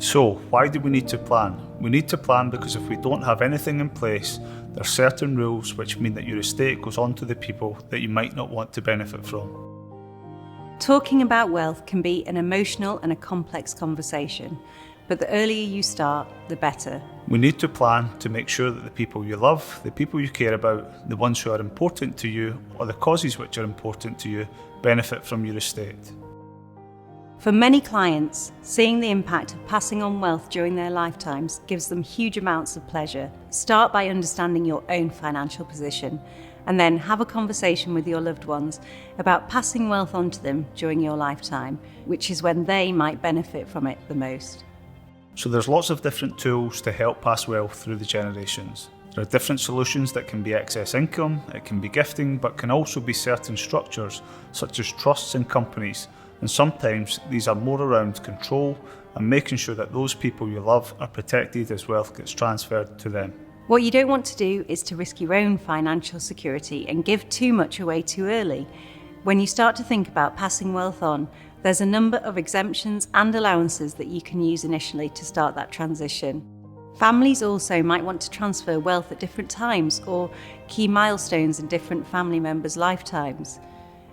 So, why do we need to plan? We need to plan because if we don't have anything in place, there are certain rules which mean that your estate goes on to the people that you might not want to benefit from. Talking about wealth can be an emotional and a complex conversation, but the earlier you start, the better. We need to plan to make sure that the people you love, the people you care about, the ones who are important to you, or the causes which are important to you, benefit from your estate. For many clients, seeing the impact of passing on wealth during their lifetimes gives them huge amounts of pleasure. Start by understanding your own financial position, and then have a conversation with your loved ones about passing wealth on to them during your lifetime, which is when they might benefit from it the most. So there's lots of different tools to help pass wealth through the generations. There are different solutions that can be excess income, it can be gifting, but can also be certain structures such as trusts and companies. And sometimes these are more around control and making sure that those people you love are protected as wealth gets transferred to them. What you don't want to do is to risk your own financial security and give too much away too early. When you start to think about passing wealth on, there's a number of exemptions and allowances that you can use initially to start that transition. Families also might want to transfer wealth at different times or key milestones in different family members' lifetimes.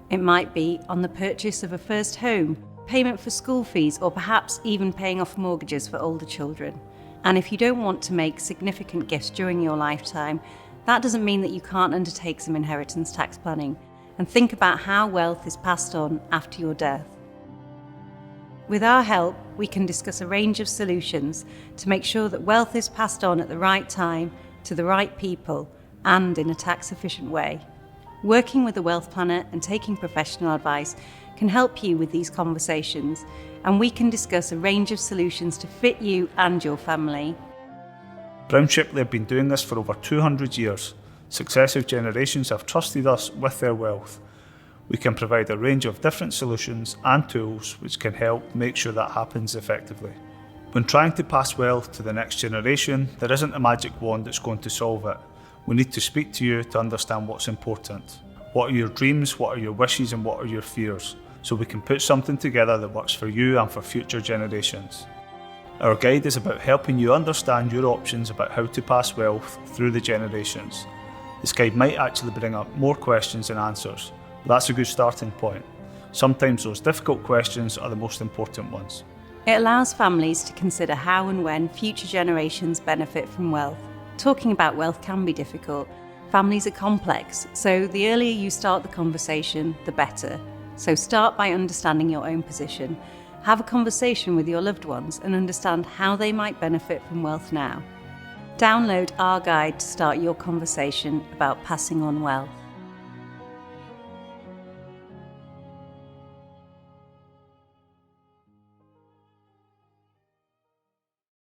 It might be on the purchase of a first home, payment for school fees, or perhaps even paying off mortgages for older children. And if you don't want to make significant gifts during your lifetime, that doesn't mean that you can't undertake some inheritance tax planning and think about how wealth is passed on after your death. With our help, we can discuss a range of solutions to make sure that wealth is passed on at the right time, to the right people, and in a tax-efficient way. Working with a wealth planner and taking professional advice can help you with these conversations, and we can discuss a range of solutions to fit you and your family. Brown Shipley have been doing this for over 200 years. Successive generations have trusted us with their wealth. We can provide a range of different solutions and tools which can help make sure that happens effectively. When trying to pass wealth to the next generation, there isn't a magic wand that's going to solve it. We need to speak to you to understand what's important. What are your dreams, what are your wishes, and what are your fears? So we can put something together that works for you and for future generations. Our guide is about helping you understand your options about how to pass wealth through the generations. This guide might actually bring up more questions than answers, but that's a good starting point. Sometimes those difficult questions are the most important ones. It allows families to consider how and when future generations benefit from wealth. Talking about wealth can be difficult. Families are complex, so the earlier you start the conversation, the better. So start by understanding your own position. Have a conversation with your loved ones and understand how they might benefit from wealth now. Download our guide to start your conversation about passing on wealth.